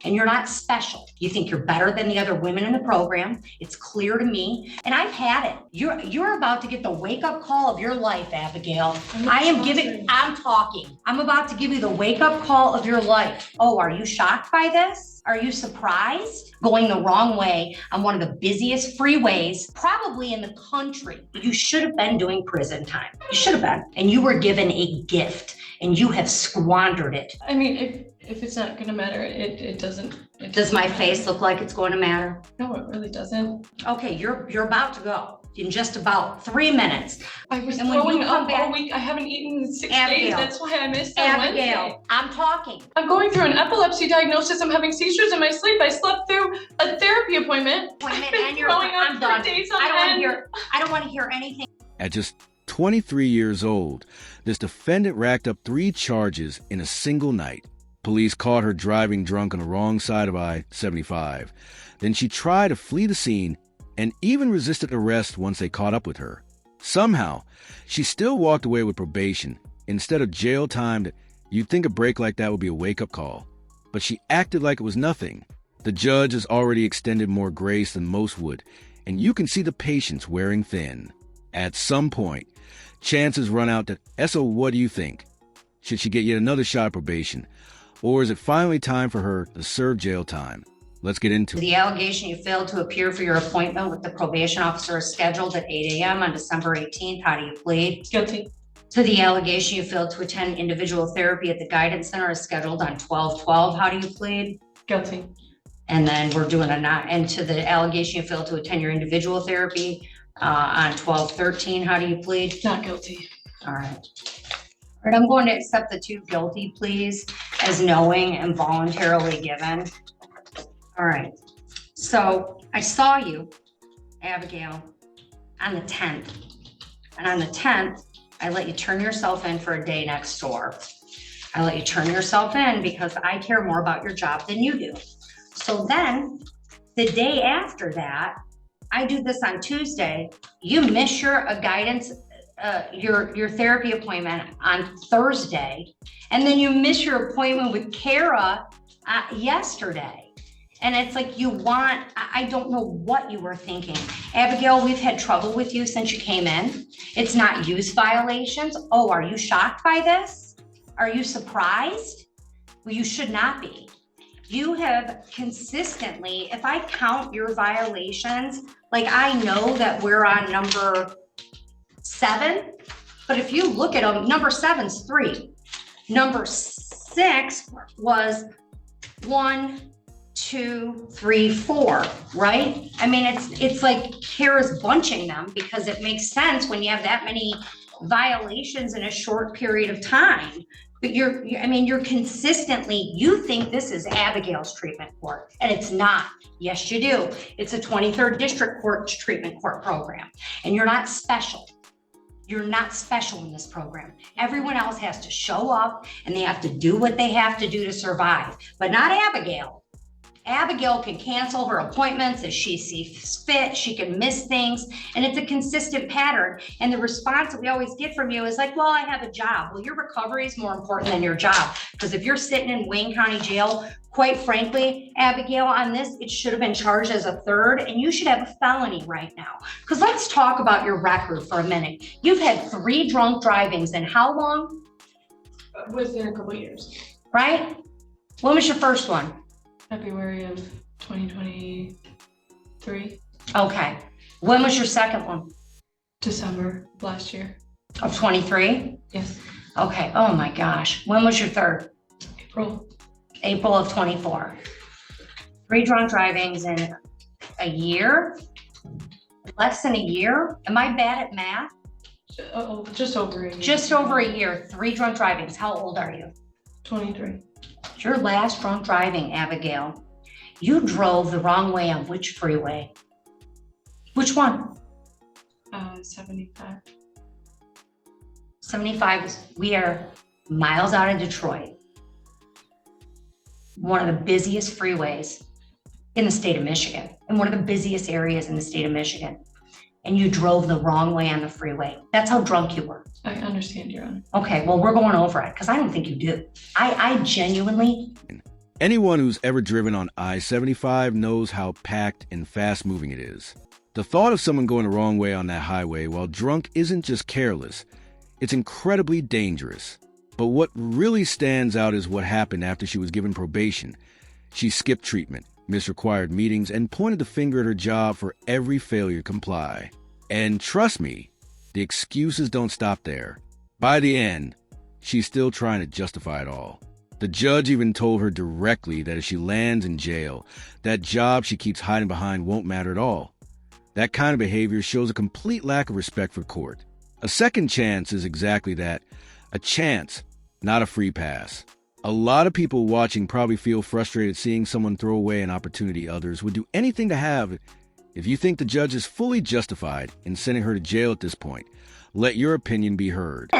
And you're not special. You think you're better than the other women in the program. It's clear to me. And I've had it. You're about to get the wake-up call of your life, Abigail. I'm talking. I'm about to give you the wake-up call of your life. Oh, are you shocked by this? Are you surprised? Going the wrong way on one of the busiest freeways, probably in the country. You should have been doing prison time. You should have been. And you were given a gift and you have squandered it. I mean, if it's not gonna matter, it doesn't. Does my face look like it's going to matter? No, it really doesn't. Okay, you're about to go in just about 3 minutes. I was And when throwing you come up back- all week. I haven't eaten in 6 Abigail. days. That's why I missed on Wednesday. Abigail, I'm talking. I'm going through an epilepsy diagnosis. I'm having seizures in my sleep. I slept through a therapy appointment. I've been throwing up I'm done. for days on I end. don't want to hear anything. At just 23 years old, this defendant racked up 3 charges in a single night. Police caught her driving drunk on the wrong side of I-75. Then she tried to flee the scene and even resisted arrest once they caught up with her. Somehow, she still walked away with probation instead of jail time. That you'd think a break like that would be a wake-up call. But she acted like it was nothing. The judge has already extended more grace than most would, and you can see the patience wearing thin. At some point, chances run out that, so what do you think? Should she get yet another shot at probation? Or is it finally time for her to serve jail time? Let's get into it. The allegation you failed to appear for your appointment with the probation officer is scheduled at 8 a.m. on December 18th. How do you plead? Guilty. To the allegation you failed to attend individual therapy at the guidance center is scheduled on 12/12. How do you plead? Guilty. And then we're doing and to the allegation you failed to attend your individual therapy on 12/13. How do you plead? Not guilty. All right. All right, I'm going to accept the 2 guilty pleas as knowing and voluntarily given. All right. So I saw you, Abigail, on the 10th. And on the 10th, I let you turn yourself in for a day next door. I let you turn yourself in because I care more about your job than you do. So then the day after that, I do this on Tuesday. You miss your guidance, your therapy appointment on Thursday, and then you miss your appointment with Kara yesterday. And it's like I don't know what you were thinking. Abigail, we've had trouble with you since you came in. It's not use violations. Oh, are you shocked by this? Are you surprised? Well, you should not be. You have consistently, if I count your violations, like I know that we're on number 7, but if you look at them, number 7's 3. Number 6 was 1, 2, 3, 4, right? I mean, it's like Kara's bunching them because it makes sense when you have that many violations in a short period of time. But you're consistently, you think this is Abigail's treatment court, and it's not. Yes, you do. It's a 23rd District Court treatment court program, and you're not special. You're not special in this program. Everyone else has to show up, and they have to do what they have to do to survive, but not Abigail. Abigail can cancel her appointments as she sees fit. She can miss things, and it's a consistent pattern. And the response that we always get from you is like, well, I have a job. Well, your recovery is more important than your job. Because if you're sitting in Wayne County Jail, quite frankly, Abigail, on this, it should have been charged as a 3rd, and you should have a felony right now. Because let's talk about your record for a minute. You've had 3 drunk drivings in how long? Within a couple of years. Right? When was your first one? February of 2023. Okay. When was your second one? December of last year. Of 23? Yes. Okay. Oh my gosh. When was your 3rd? April. April of 24. 3 drunk drivings in a year? Less than a year? Am I bad at math? Just over a year. Just over a year. 3 drunk drivings. How old are you? 23. Your last drunk driving, Abigail, you drove the wrong way on which freeway? Which one? 75. 75 is, we are miles out of Detroit. One of the busiest freeways in the state of Michigan, and one of the busiest areas in the state of Michigan. And you drove the wrong way on the freeway. That's how drunk you were. I understand, Your Honor. Okay, well, we're going over it because I don't think you do. I genuinely Anyone who's ever driven on I-75 knows how packed and fast-moving it is. The thought of someone going the wrong way on that highway while drunk isn't just careless, it's incredibly dangerous. But what really stands out is what happened after she was given probation. She skipped treatment, missed required meetings, and pointed the finger at her job for every failure to comply. And trust me, the excuses don't stop there. By the end, she's still trying to justify it all. The judge even told her directly that if she lands in jail, that job she keeps hiding behind won't matter at all. That kind of behavior shows a complete lack of respect for court. A second chance is exactly that, a chance, not a free pass. A lot of people watching probably feel frustrated seeing someone throw away an opportunity others would do anything to have. If you think the judge is fully justified in sending her to jail at this point, let your opinion be heard.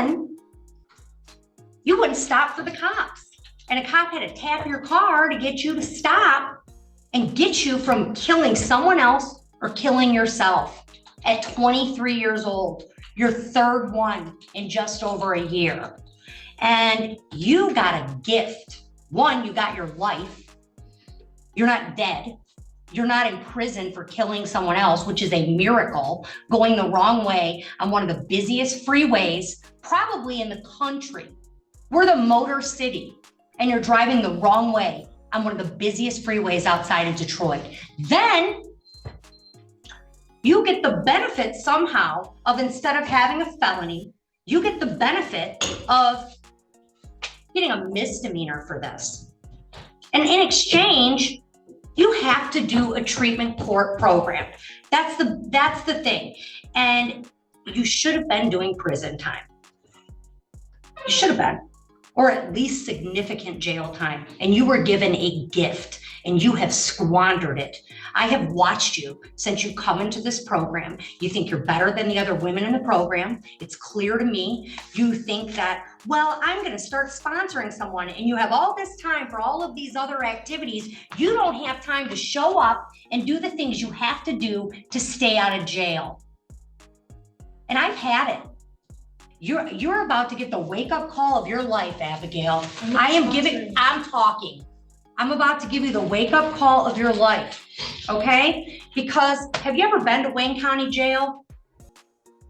You wouldn't stop for the cops. And a cop had to tap your car to get you to stop and get you from killing someone else or killing yourself at 23 years old, your third one in just over a year. And you got a gift. One, you got your life. You're not dead. You're not in prison for killing someone else, which is a miracle, going the wrong way on one of the busiest freeways, probably in the country. We're the Motor City, and you're driving the wrong way on one of the busiest freeways outside of Detroit. Then you get the benefit somehow of, instead of having a felony, you get the benefit of getting a misdemeanor for this. And in exchange, you have to do a treatment court program. That's the thing. And you should have been doing prison time. You should have been. Or at least significant jail time. And you were given a gift and you have squandered it. I have watched you since you come into this program. You think you're better than the other women in the program. It's clear to me. You think that, well, I'm gonna start sponsoring someone, and you have all this time for all of these other activities. You don't have time to show up and do the things you have to do to stay out of jail. And I've had it. You're about to get the wake-up call of your life, Abigail. I'm talking. I'm about to give you the wake-up call of your life, okay? Because have you ever been to Wayne County Jail?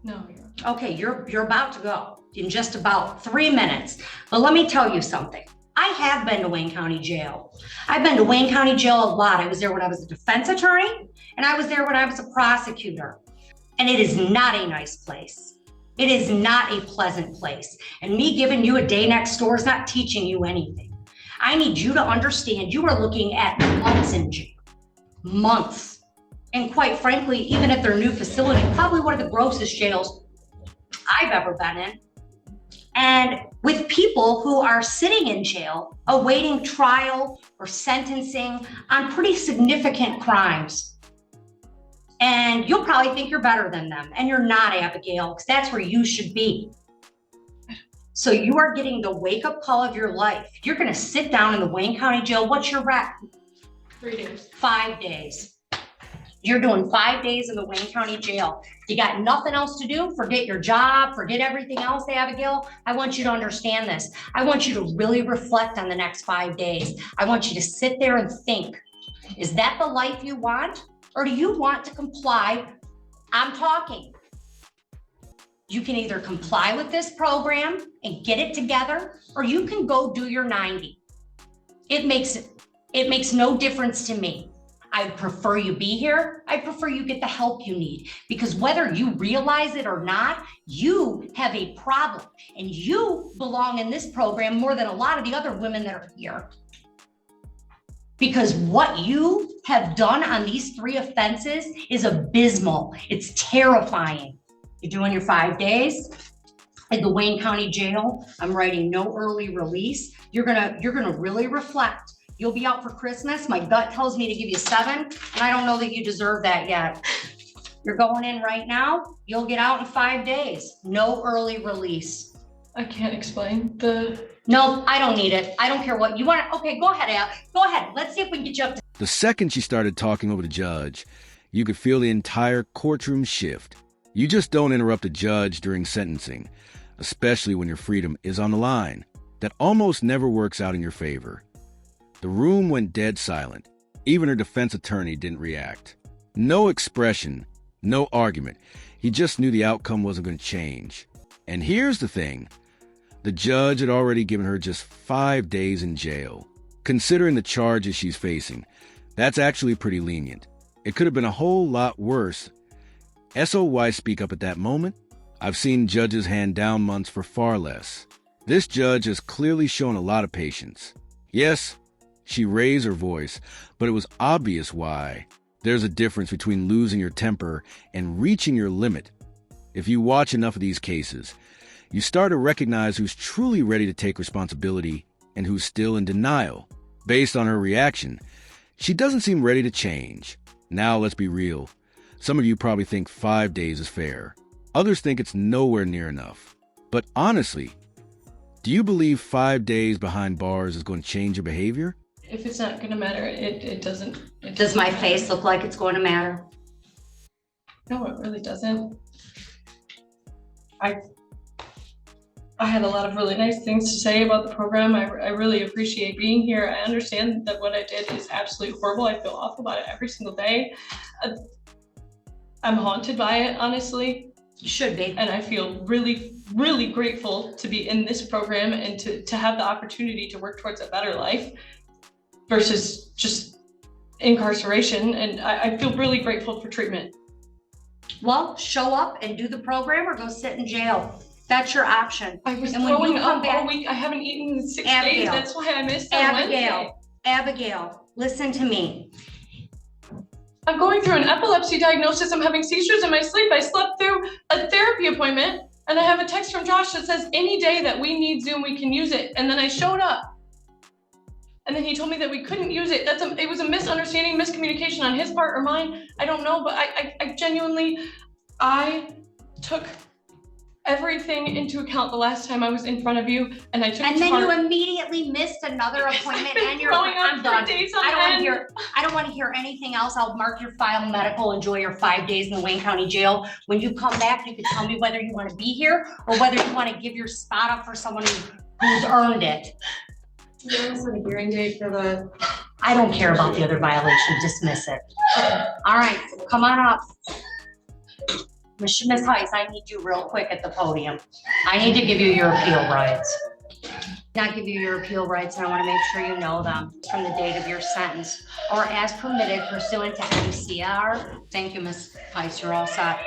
No. Okay, you're about to go in just about 3 minutes. But let me tell you something. I have been to Wayne County Jail. I've been to Wayne County Jail a lot. I was there when I was a defense attorney, and I was there when I was a prosecutor. And it is not a nice place. It is not a pleasant place. And me giving you a day next door is not teaching you anything. I need you to understand you are looking at months in jail. Months. And quite frankly, even at their new facility, probably one of the grossest jails I've ever been in. And with people who are sitting in jail, awaiting trial or sentencing on pretty significant crimes. And you'll probably think you're better than them. And you're not, Abigail, because that's where you should be. So you are getting the wake-up call of your life. You're gonna sit down in the Wayne County Jail. What's your rec? 3 days. 5 days. You're doing 5 days in the Wayne County Jail. You got nothing else to do? Forget your job, forget everything else, Abigail. I want you to understand this. I want you to really reflect on the next 5 days. I want you to sit there and think, is that the life you want? Or do you want to comply? I'm talking. You can either comply with this program and get it together, or you can go do your 90. It makes no difference to me. I'd prefer you be here. I prefer you get the help you need, because whether you realize it or not, you have a problem, and you belong in this program more than a lot of the other women that are here. Because what you have done on these 3 offenses is abysmal. It's terrifying. You're doing your 5 days at the Wayne County Jail. I'm writing no early release. You're gonna really reflect. You'll be out for Christmas. My gut tells me to give you 7, and I don't know that you deserve that yet. You're going in right now. You'll get out in 5 days. No early release. I can't explain No, I don't need it. I don't care what you want. Okay, go ahead, Al. Go ahead. Let's see if we can get you up to. The second she started talking over the judge, you could feel the entire courtroom shift. You just don't interrupt a judge during sentencing, especially when your freedom is on the line. That almost never works out in your favor. The room went dead silent. Even her defense attorney didn't react. No expression, no argument. He just knew the outcome wasn't going to change. And here's the thing. The judge had already given her just 5 days in jail. Considering the charges she's facing, that's actually pretty lenient. It could have been a whole lot worse. SOY speak up at that moment? I've seen judges hand down months for far less. This judge has clearly shown a lot of patience. Yes, she raised her voice, but it was obvious why. There's a difference between losing your temper and reaching your limit. If you watch enough of these cases, you start to recognize who's truly ready to take responsibility and who's still in denial. Based on her reaction, she doesn't seem ready to change. Now let's be real. Some of you probably think 5 days is fair. Others think it's nowhere near enough. But honestly, do you believe 5 days behind bars is going to change your behavior? If it's not gonna matter, it doesn't. Does my face look like it's going to matter? No, it really doesn't. I had a lot of really nice things to say about the program. I really appreciate being here. I understand that what I did is absolutely horrible. I feel awful about it every single day. I'm haunted by it, honestly. You should be. And I feel really, really grateful to be in this program and to have the opportunity to work towards a better life versus just incarceration. And I feel really grateful for treatment. Well, show up and do the program or go sit in jail. That's your option. I was And when you throwing come up back- all week. I haven't eaten in 6 days. Abigail. That's why I missed on Wednesday. Abigail, listen to me. I'm going through an epilepsy diagnosis. I'm having seizures in my sleep. I slept through a therapy appointment and I have a text from Josh that says any day that we need Zoom, we can use it. And then I showed up. And then he told me that we couldn't use it. It was a misunderstanding, miscommunication on his part or mine. I don't know, but I genuinely, I took everything into account the last time I was in front of you, and I took And it to then you heart. immediately missed another appointment and you're, Throwing up I'm for done. days on I don't want to end. hear anything else. I'll mark your file medical, enjoy your 5 days in the Wayne County Jail. When you come back, you can tell me whether you want to be here or whether you want to give your spot up for someone who's earned it. There was a hearing date for the. I don't care about the other violation, dismiss it. All right, come on up. Miss Heiss, I need you real quick at the podium. I need to give you your appeal rights. Not give you your appeal rights, and I want to make sure you know them from the date of your sentence or as permitted pursuant to MCR. Thank you, Miss Heiss, you're all set.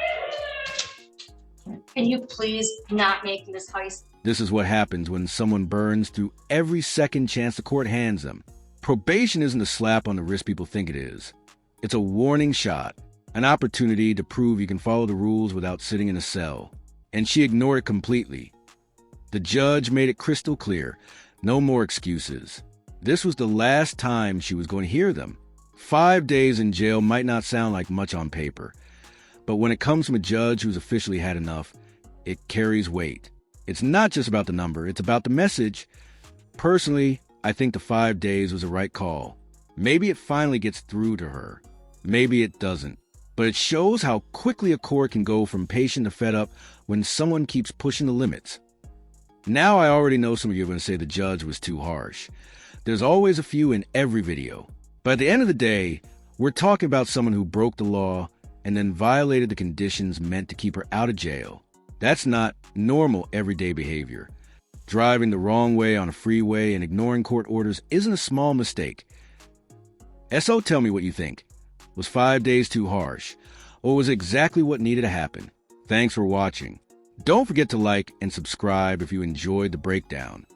Can you please not make Miss Heiss? This is what happens when someone burns through every second chance the court hands them. Probation isn't a slap on the wrist people think it is. It's a warning shot, an opportunity to prove you can follow the rules without sitting in a cell. And she ignored it completely. The judge made it crystal clear, no more excuses. This was the last time she was going to hear them. 5 days in jail might not sound like much on paper, but when it comes from a judge who's officially had enough, it carries weight. It's not just about the number, it's about the message. Personally, I think the 5 days was the right call. Maybe it finally gets through to her. Maybe it doesn't. But it shows how quickly a court can go from patient to fed up when someone keeps pushing the limits. Now I already know some of you are going to say the judge was too harsh. There's always a few in every video. But at the end of the day, we're talking about someone who broke the law and then violated the conditions meant to keep her out of jail. That's not normal everyday behavior. Driving the wrong way on a freeway and ignoring court orders isn't a small mistake. SO, tell me what you think. Was 5 days too harsh? Or was it exactly what needed to happen? Thanks for watching. Don't forget to like and subscribe if you enjoyed the breakdown.